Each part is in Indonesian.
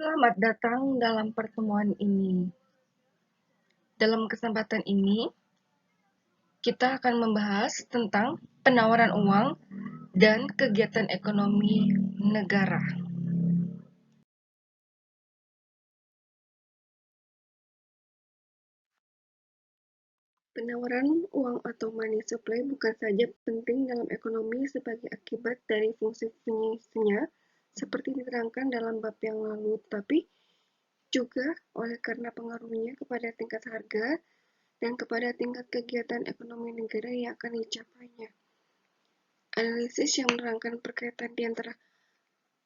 Selamat datang dalam pertemuan ini. Dalam kesempatan ini, kita akan membahas tentang penawaran uang dan kegiatan ekonomi negara. Penawaran uang atau money supply bukan saja penting dalam ekonomi sebagai akibat dari fungsi-fungsinya seperti diterangkan dalam bab yang lalu, tapi juga oleh karena pengaruhnya kepada tingkat harga dan kepada tingkat kegiatan ekonomi negara yang akan dicapainya. Analisis yang menerangkan perkaitan di antara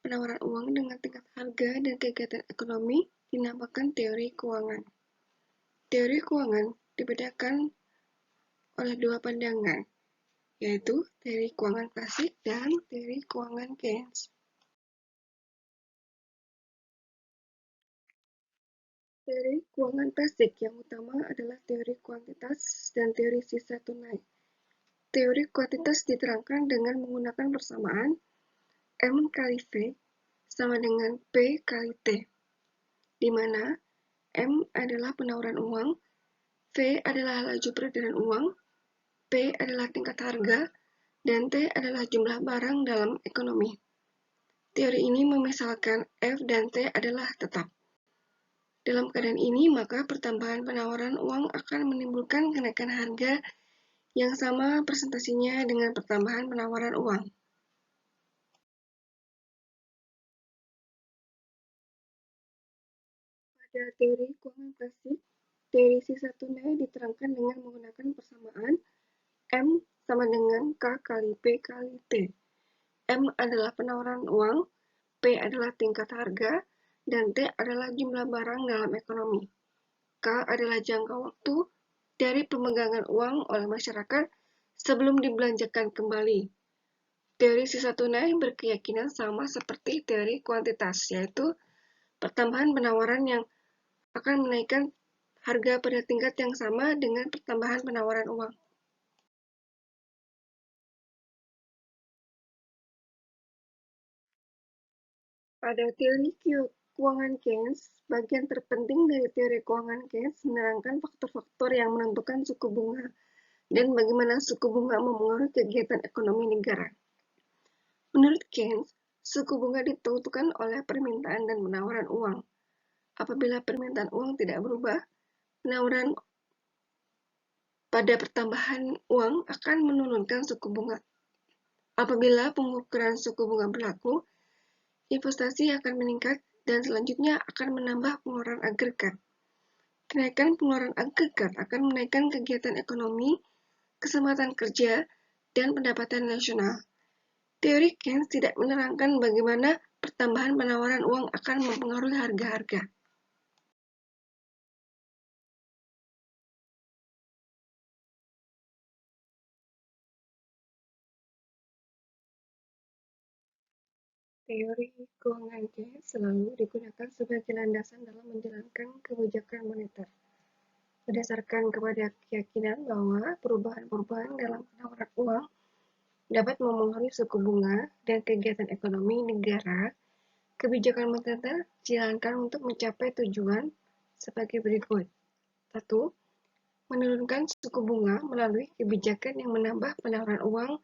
penawaran uang dengan tingkat harga dan kegiatan ekonomi dinamakan teori keuangan. Teori keuangan dibedakan oleh dua pandangan, yaitu teori keuangan klasik dan teori keuangan Keynes. Teori keuangan klasik yang utama adalah teori kuantitas dan teori sisa tunai. Teori kuantitas diterangkan dengan menggunakan persamaan M kali V sama dengan P kali T, di mana M adalah penawaran uang, V adalah laju peredaran uang, P adalah tingkat harga, dan T adalah jumlah barang dalam ekonomi. Teori ini memisalkan F dan T adalah tetap. Dalam keadaan ini, maka pertambahan penawaran uang akan menimbulkan kenaikan harga yang sama presentasinya dengan pertambahan penawaran uang. Pada teori keuangan klasik, teori sisa tunai diterangkan dengan menggunakan persamaan M sama dengan K kali P kali T. M adalah penawaran uang, P adalah tingkat harga, dan T adalah jumlah barang dalam ekonomi. K adalah jangka waktu dari pemegangan uang oleh masyarakat sebelum dibelanjakan kembali. Teori sisa tunai berkeyakinan sama seperti teori kuantitas, yaitu pertambahan penawaran yang akan menaikkan harga pada tingkat yang sama dengan pertambahan penawaran uang. Pada teori keuangan Keynes, bagian terpenting dari teori keuangan Keynes menerangkan faktor-faktor yang menentukan suku bunga dan bagaimana suku bunga mempengaruhi kegiatan ekonomi negara. Menurut Keynes, suku bunga ditentukan oleh permintaan dan penawaran uang. Apabila permintaan uang tidak berubah, penawaran pada pertambahan uang akan menurunkan suku bunga. Apabila pengukuran suku bunga berlaku, investasi akan meningkat dan selanjutnya akan menambah pengeluaran agregat. Kenaikan pengeluaran agregat akan menaikkan kegiatan ekonomi, kesempatan kerja, dan pendapatan nasional. Teori Keynes tidak menerangkan bagaimana pertambahan penawaran uang akan mempengaruhi harga-harga. Teori keuangan Keynes selalu digunakan sebagai landasan dalam menjalankan kebijakan moneter, berdasarkan kepada keyakinan bahwa perubahan-perubahan dalam penawaran uang dapat mempengaruhi suku bunga dan kegiatan ekonomi negara. Kebijakan moneter dijalankan untuk mencapai tujuan sebagai berikut. 1. Menurunkan suku bunga melalui kebijakan yang menambah penawaran uang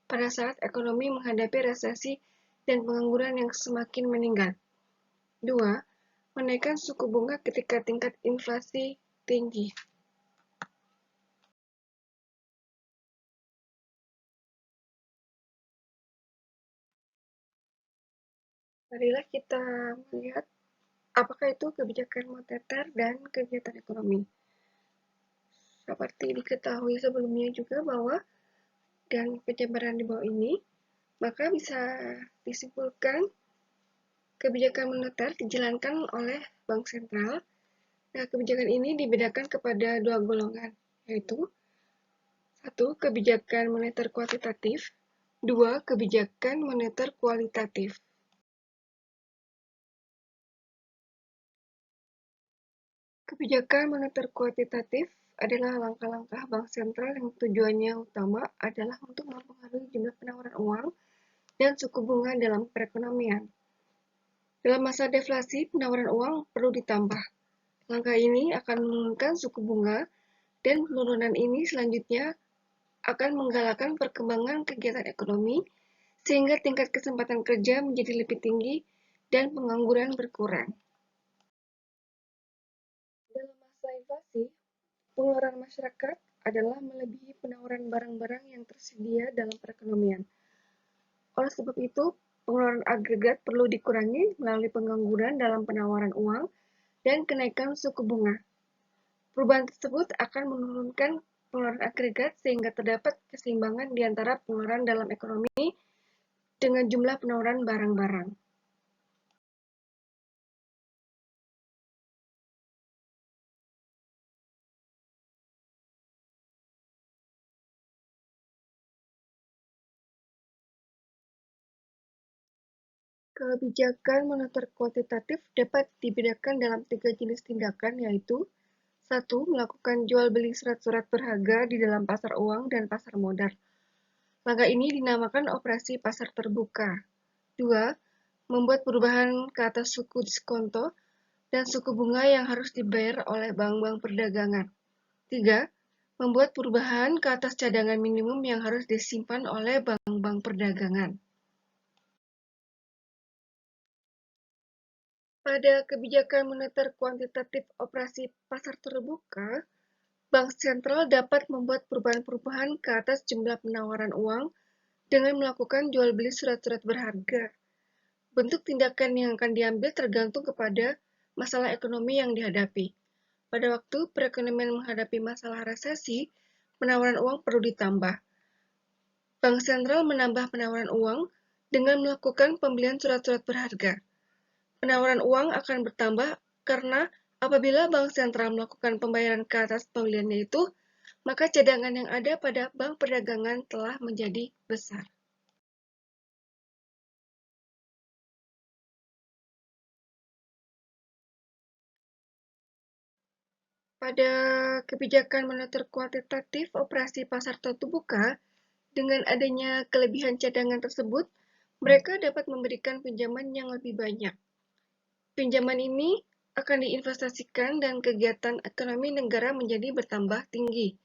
pada saat ekonomi menghadapi resesi dan pengangguran yang semakin meningkat. 2. Menaikkan suku bunga ketika tingkat inflasi tinggi. Marilah kita melihat apakah itu kebijakan moneter dan kegiatan ekonomi. Seperti diketahui sebelumnya juga bahwa dan penjabaran di bawah ini, maka bisa disimpulkan kebijakan moneter dijalankan oleh Bank Sentral. Nah, kebijakan ini dibedakan kepada dua golongan, yaitu 1. Kebijakan moneter kuantitatif, 2. Kebijakan moneter kualitatif. Kebijakan moneter kuantitatif adalah langkah-langkah bank sentral yang tujuannya utama adalah untuk mempengaruhi jumlah penawaran uang dan suku bunga dalam perekonomian. Dalam masa deflasi, penawaran uang perlu ditambah. Langkah ini akan menurunkan suku bunga, dan penurunan ini selanjutnya akan menggalakkan perkembangan kegiatan ekonomi, sehingga tingkat kesempatan kerja menjadi lebih tinggi dan pengangguran berkurang. Dalam masa inflasi, pengeluaran masyarakat adalah melebihi penawaran barang-barang yang tersedia dalam perekonomian. Oleh sebab itu, pengeluaran agregat perlu dikurangi melalui pengangguran dalam penawaran uang dan kenaikan suku bunga. Perubahan tersebut akan menurunkan pengeluaran agregat sehingga terdapat keseimbangan di antara pengeluaran dalam ekonomi dengan jumlah penawaran barang-barang. Kebijakan moneter kuantitatif dapat dibedakan dalam 3 jenis tindakan, yaitu: 1. Melakukan jual beli surat-surat berharga di dalam pasar uang dan pasar modal. Langkah ini dinamakan operasi pasar terbuka. 2. Membuat perubahan ke atas suku diskonto dan suku bunga yang harus dibayar oleh bank-bank perdagangan. 3. Membuat perubahan ke atas cadangan minimum yang harus disimpan oleh bank-bank perdagangan. Pada kebijakan moneter kuantitatif operasi pasar terbuka, bank sentral dapat membuat perubahan-perubahan ke atas jumlah penawaran uang dengan melakukan jual beli surat-surat berharga. Bentuk tindakan yang akan diambil tergantung kepada masalah ekonomi yang dihadapi. Pada waktu perekonomian menghadapi masalah resesi, penawaran uang perlu ditambah. Bank sentral menambah penawaran uang dengan melakukan pembelian surat-surat berharga. Penawaran uang akan bertambah karena apabila bank sentral melakukan pembayaran ke atas pembeliannya itu, maka cadangan yang ada pada bank perdagangan telah menjadi besar. Pada kebijakan moneter kuantitatif operasi pasar terbuka, dengan adanya kelebihan cadangan tersebut, mereka dapat memberikan pinjaman yang lebih banyak. Pinjaman ini akan diinvestasikan dan kegiatan ekonomi negara menjadi bertambah tinggi.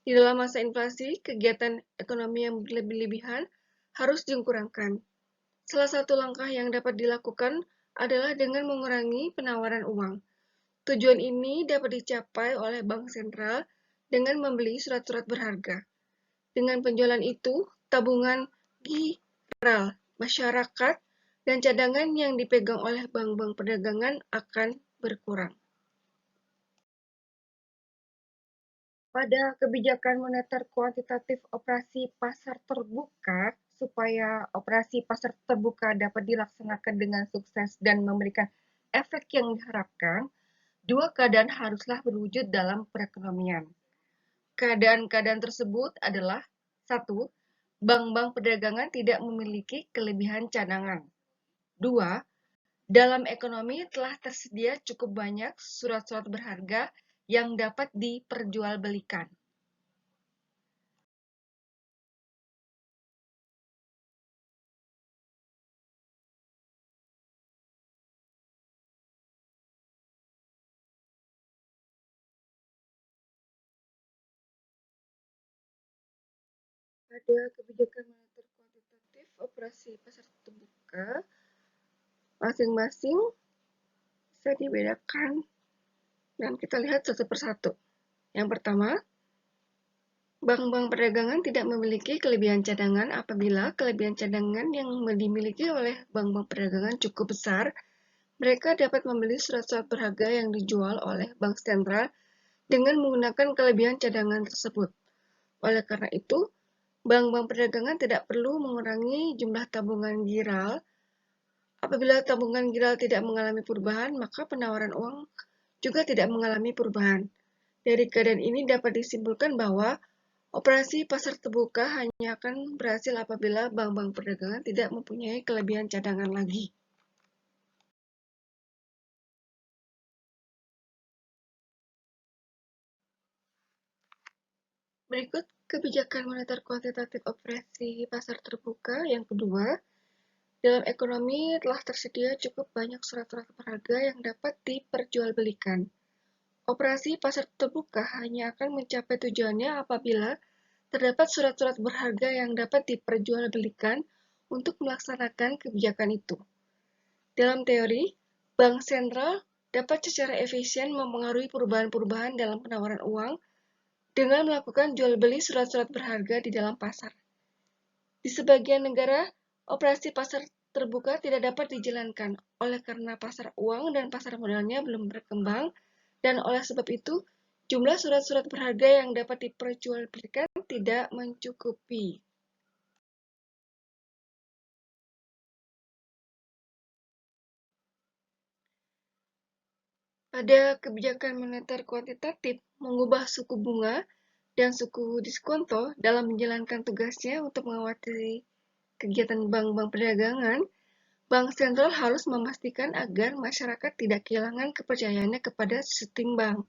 Di dalam masa inflasi, kegiatan ekonomi yang berlebih-lebihan harus dikurangkan. Salah satu langkah yang dapat dilakukan adalah dengan mengurangi penawaran uang. Tujuan ini dapat dicapai oleh bank sentral dengan membeli surat-surat berharga. Dengan penjualan itu, tabungan giral masyarakat dan cadangan yang dipegang oleh bank-bank perdagangan akan berkurang. Pada kebijakan moneter kuantitatif operasi pasar terbuka, supaya operasi pasar terbuka dapat dilaksanakan dengan sukses dan memberikan efek yang diharapkan, dua keadaan haruslah berwujud dalam perekonomian. Keadaan-keadaan tersebut adalah: 1. Bank-bank perdagangan tidak memiliki kelebihan cadangan. 2. Dalam ekonomi telah tersedia cukup banyak surat-surat berharga yang dapat diperjualbelikan. Pada kebijakan moneter kuantitatif operasi pasar terbuka, masing-masing bisa dibedakan dan kita lihat satu persatu. Yang pertama, bank-bank perdagangan tidak memiliki kelebihan cadangan. Apabila kelebihan cadangan yang dimiliki oleh bank-bank perdagangan cukup besar, mereka dapat membeli surat-surat berharga yang dijual oleh bank sentral dengan menggunakan kelebihan cadangan tersebut. Oleh karena itu, bank-bank perdagangan tidak perlu mengurangi jumlah tabungan giral. Apabila tabungan giral tidak mengalami perubahan, maka penawaran uang juga tidak mengalami perubahan. Dari keadaan ini dapat disimpulkan bahwa operasi pasar terbuka hanya akan berhasil apabila bank-bank perdagangan tidak mempunyai kelebihan cadangan lagi. Berikut kebijakan moneter kuantitatif operasi pasar terbuka yang kedua. Dalam ekonomi telah tersedia cukup banyak surat-surat berharga yang dapat diperjualbelikan. Operasi pasar terbuka hanya akan mencapai tujuannya apabila terdapat surat-surat berharga yang dapat diperjualbelikan untuk melaksanakan kebijakan itu. Dalam teori, bank sentral dapat secara efisien mempengaruhi perubahan-perubahan dalam penawaran uang dengan melakukan jual beli surat-surat berharga di dalam pasar. Di sebagian negara, operasi pasar terbuka tidak dapat dijalankan oleh karena pasar uang dan pasar modalnya belum berkembang, dan oleh sebab itu, jumlah surat-surat berharga yang dapat diperjualbelikan tidak mencukupi. Pada kebijakan moneter kuantitatif mengubah suku bunga dan suku diskonto dalam menjalankan tugasnya untuk mengawasi kegiatan bank-bank perdagangan, bank sentral harus memastikan agar masyarakat tidak kehilangan kepercayaannya kepada sistem bank.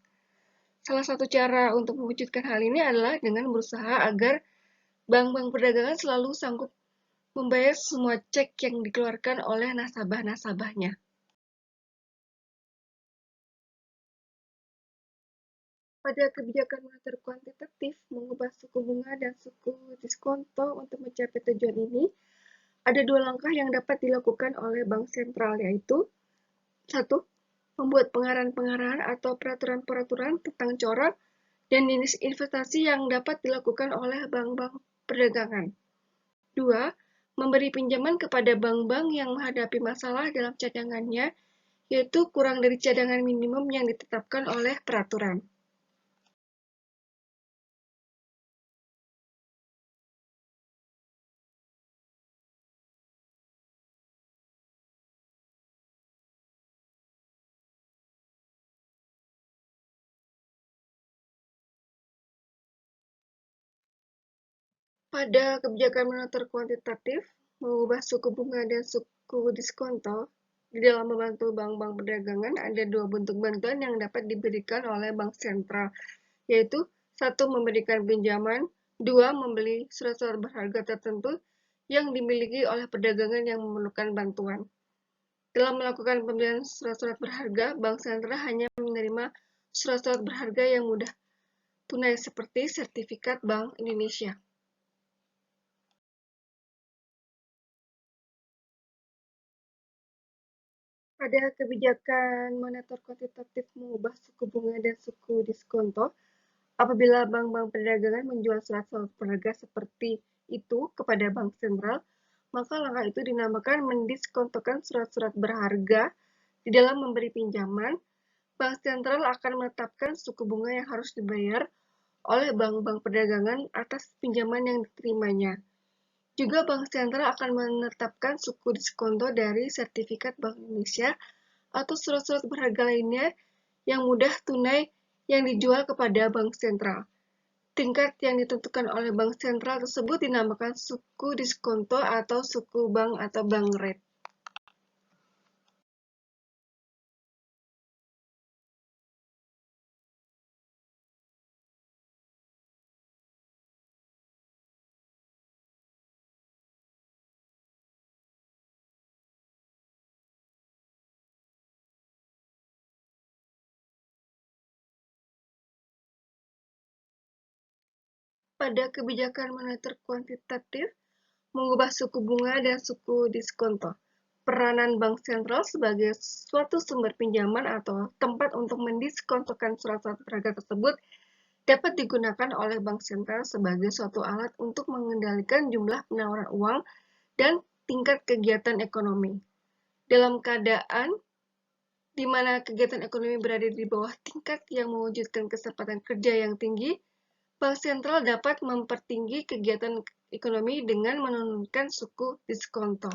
Salah satu cara untuk mewujudkan hal ini adalah dengan berusaha agar bank-bank perdagangan selalu sanggup membayar semua cek yang dikeluarkan oleh nasabah-nasabahnya. Pada kebijakan moneter kuantitatif mengubah suku bunga dan suku diskonto untuk mencapai tujuan ini, ada dua langkah yang dapat dilakukan oleh bank sentral, yaitu: satu, membuat pengarahan-pengarahan atau peraturan-peraturan tentang corak dan jenis investasi yang dapat dilakukan oleh bank-bank perdagangan. Dua, memberi pinjaman kepada bank-bank yang menghadapi masalah dalam cadangannya, yaitu kurang dari cadangan minimum yang ditetapkan oleh peraturan. Pada kebijakan moneter kuantitatif, mengubah suku bunga dan suku diskonto di dalam membantu bank-bank perdagangan, ada dua bentuk bantuan yang dapat diberikan oleh bank sentral, yaitu: satu, memberikan pinjaman; dua, membeli surat-surat berharga tertentu yang dimiliki oleh perdagangan yang memerlukan bantuan. Dalam melakukan pembelian surat-surat berharga, bank sentral hanya menerima surat-surat berharga yang mudah tunai seperti sertifikat Bank Indonesia. Pada kebijakan moneter kuantitatif mengubah suku bunga dan suku diskonto, apabila bank-bank perdagangan menjual surat-surat berharga seperti itu kepada bank sentral, maka langkah itu dinamakan mendiskontokan surat-surat berharga. Di dalam memberi pinjaman, bank sentral akan menetapkan suku bunga yang harus dibayar oleh bank-bank perdagangan atas pinjaman yang diterimanya. Juga bank sentral akan menetapkan suku diskonto dari sertifikat Bank Indonesia atau surat-surat berharga lainnya yang mudah tunai yang dijual kepada bank sentral. Tingkat yang ditentukan oleh bank sentral tersebut dinamakan suku diskonto atau suku bank atau bank rate. Pada kebijakan moneter kuantitatif mengubah suku bunga dan suku diskonto, peranan bank sentral sebagai suatu sumber pinjaman atau tempat untuk mendiskontokan surat-surat berharga tersebut dapat digunakan oleh bank sentral sebagai suatu alat untuk mengendalikan jumlah penawaran uang dan tingkat kegiatan ekonomi. Dalam keadaan di mana kegiatan ekonomi berada di bawah tingkat yang mewujudkan kesempatan kerja yang tinggi, bank sentral dapat mempertinggi kegiatan ekonomi dengan menurunkan suku diskonto.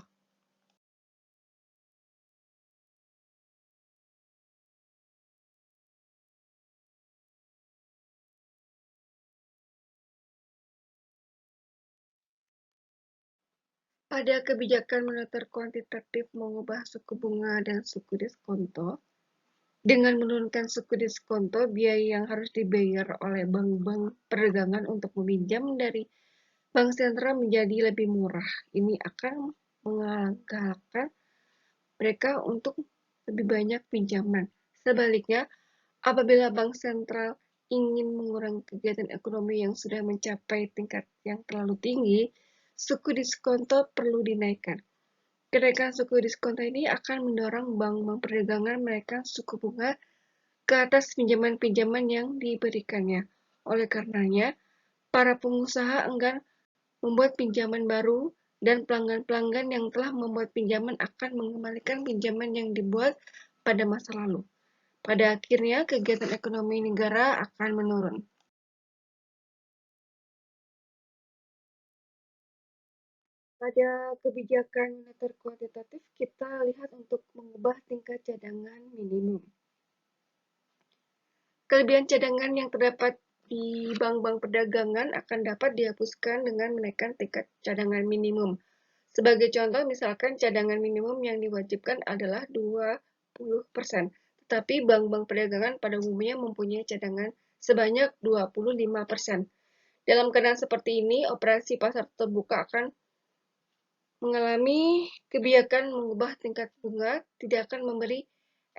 Pada kebijakan moneter kuantitatif mengubah suku bunga dan suku diskonto, dengan menurunkan suku diskonto, biaya yang harus dibayar oleh bank-bank perdagangan untuk meminjam dari bank sentral menjadi lebih murah. Ini akan menggalakkan mereka untuk lebih banyak pinjaman. Sebaliknya, apabila bank sentral ingin mengurangi kegiatan ekonomi yang sudah mencapai tingkat yang terlalu tinggi, suku diskonto perlu dinaikkan. Kenaikan suku diskonto ini akan mendorong bank-bank perdagangan menaikkan suku bunga ke atas pinjaman-pinjaman yang diberikannya. Oleh karenanya, para pengusaha enggan membuat pinjaman baru dan pelanggan-pelanggan yang telah membuat pinjaman akan mengembalikan pinjaman yang dibuat pada masa lalu. Pada akhirnya, kegiatan ekonomi negara akan menurun. Pada kebijakan moneter kuantitatif, kita lihat untuk mengubah tingkat cadangan minimum. Kelebihan cadangan yang terdapat di bank-bank perdagangan akan dapat dihapuskan dengan menaikkan tingkat cadangan minimum. Sebagai contoh, misalkan cadangan minimum yang diwajibkan adalah 20%, tetapi bank-bank perdagangan pada umumnya mempunyai cadangan sebanyak 25%. Dalam keadaan seperti ini, operasi pasar terbuka akan mengalami kebijakan mengubah tingkat bunga tidak akan memberi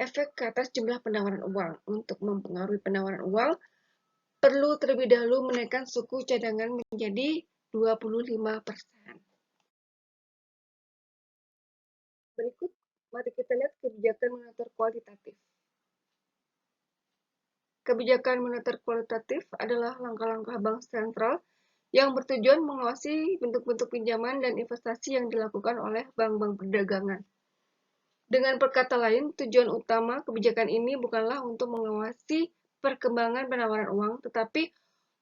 efek ke atas jumlah penawaran uang. Untuk mempengaruhi penawaran uang, perlu terlebih dahulu menaikkan suku cadangan menjadi 25%. Berikut, mari kita lihat kebijakan moneter kualitatif. Kebijakan moneter kualitatif adalah langkah-langkah bank sentral yang bertujuan mengawasi bentuk-bentuk pinjaman dan investasi yang dilakukan oleh bank-bank perdagangan. Dengan perkata lain, tujuan utama kebijakan ini bukanlah untuk mengawasi perkembangan penawaran uang, tetapi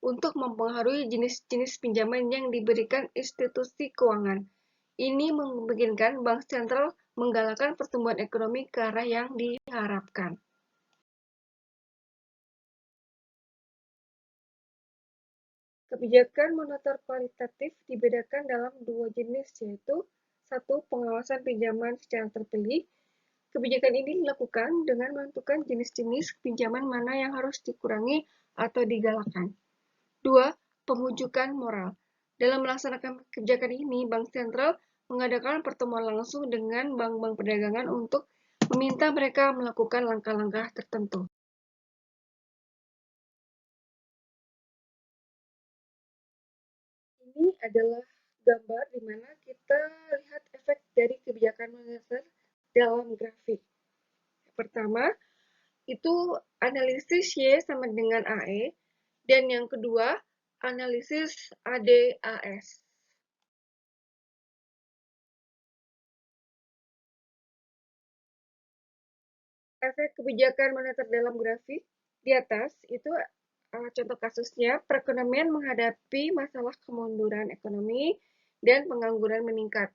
untuk mempengaruhi jenis-jenis pinjaman yang diberikan institusi keuangan. Ini memungkinkan bank sentral menggalakkan pertumbuhan ekonomi ke arah yang diharapkan. Kebijakan moneter kualitatif dibedakan dalam dua jenis, yaitu satu, pengawasan pinjaman secara terpilih. Kebijakan ini dilakukan dengan menentukan jenis-jenis pinjaman mana yang harus dikurangi atau digalakkan. Dua, pemujukan moral. Dalam melaksanakan kebijakan ini, Bank Sentral mengadakan pertemuan langsung dengan bank-bank perdagangan untuk meminta mereka melakukan langkah-langkah tertentu. Ini adalah gambar di mana kita lihat efek dari kebijakan moneter dalam grafik. Pertama, itu analisis Y sama dengan AE, dan yang kedua, analisis ADAS. Efek kebijakan moneter dalam grafik di atas itu contoh kasusnya, perekonomian menghadapi masalah kemunduran ekonomi dan pengangguran meningkat.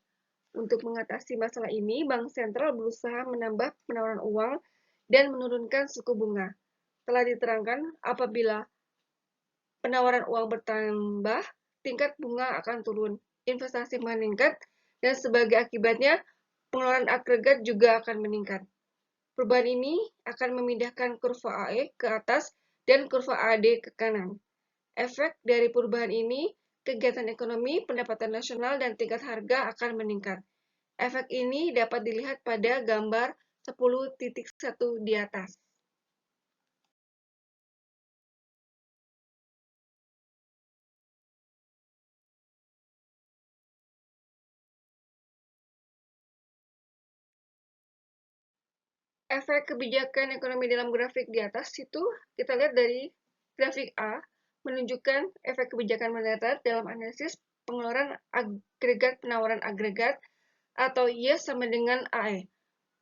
Untuk mengatasi masalah ini, Bank Sentral berusaha menambah penawaran uang dan menurunkan suku bunga. Telah diterangkan, apabila penawaran uang bertambah, tingkat bunga akan turun, investasi meningkat, dan sebagai akibatnya, pengeluaran agregat juga akan meningkat. Perubahan ini akan memindahkan kurva AE ke atas dan kurva AD ke kanan. Efek dari perubahan ini, kegiatan ekonomi, pendapatan nasional, dan tingkat harga akan meningkat. Efek ini dapat dilihat pada gambar 10.1 di atas. Efek kebijakan ekonomi dalam grafik di atas itu kita lihat dari grafik A menunjukkan efek kebijakan moneter dalam analisis pengeluaran agregat penawaran agregat atau Y sama dengan AE.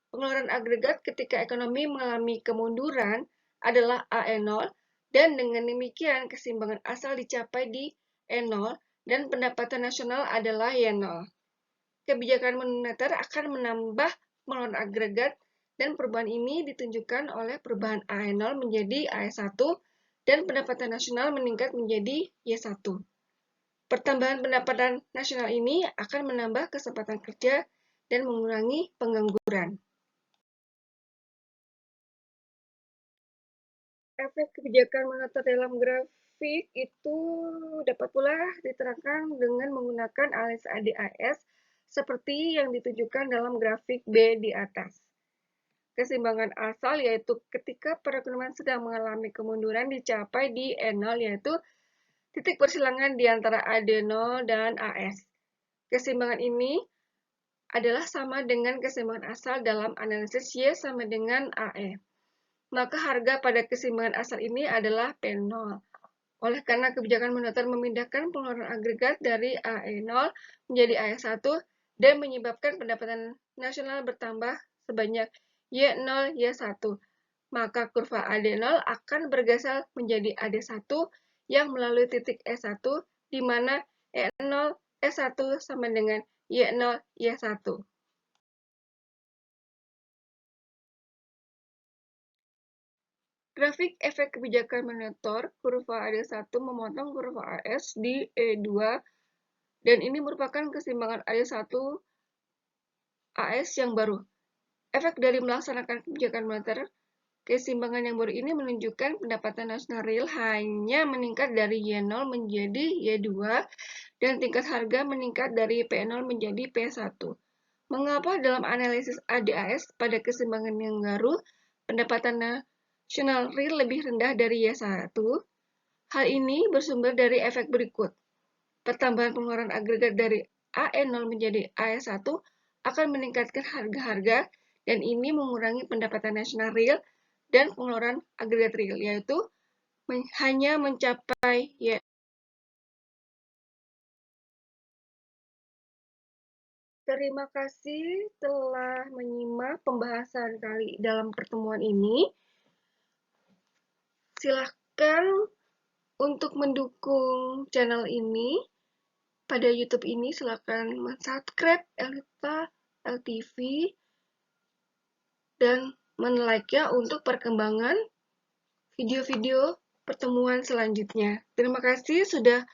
Pengeluaran agregat ketika ekonomi mengalami kemunduran adalah AE0 dan dengan demikian keseimbangan asal dicapai di E0 dan pendapatan nasional adalah Y0. Kebijakan moneter akan menambah pengeluaran agregat dan perubahan ini ditunjukkan oleh perubahan AE0 menjadi AE1 dan pendapatan nasional meningkat menjadi Y1. Pertambahan pendapatan nasional ini akan menambah kesempatan kerja dan mengurangi pengangguran. Efek kebijakan moneter dalam grafik itu dapat pula diterangkan dengan menggunakan analisa ADAS seperti yang ditunjukkan dalam grafik B di atas. Keseimbangan asal yaitu ketika perekonomian sedang mengalami kemunduran dicapai di E0 yaitu titik persilangan di antara AD0 dan AS. Keseimbangan ini adalah sama dengan keseimbangan asal dalam analisis Y sama dengan AE. Maka harga pada keseimbangan asal ini adalah P0. Oleh karena kebijakan moneter memindahkan pengeluaran agregat dari AE0 menjadi AE1 dan menyebabkan pendapatan nasional bertambah sebanyak Y0, Y1, maka kurva AD0 akan bergeser menjadi AD1 yang melalui titik E1 di mana E0, E1 sama dengan Y0, Y1. Grafik efek kebijakan moneter kurva AD1 memotong kurva AS di E2 dan ini merupakan keseimbangan AD1 AS yang baru. Efek dari melaksanakan kebijakan moneter keseimbangan yang baru ini menunjukkan pendapatan nasional real hanya meningkat dari Y0 menjadi Y2 dan tingkat harga meningkat dari P0 menjadi P1. Mengapa dalam analisis ADAS pada keseimbangan yang baru pendapatan nasional real lebih rendah dari Y1? Hal ini bersumber dari efek berikut. Pertambahan pengeluaran agregat dari AE0 menjadi AE1 akan meningkatkan harga-harga dan ini mengurangi pendapatan nasional real dan pengeluaran agregat real, yaitu hanya mencapai Terima kasih telah menyimak pembahasan kali dalam pertemuan ini. Silahkan untuk mendukung channel ini pada YouTube ini, silahkan subscribe Elita LTV dan like-nya untuk perkembangan video-video pertemuan selanjutnya. Terima kasih sudah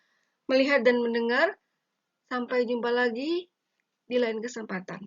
melihat dan mendengar. Sampai jumpa lagi di lain kesempatan.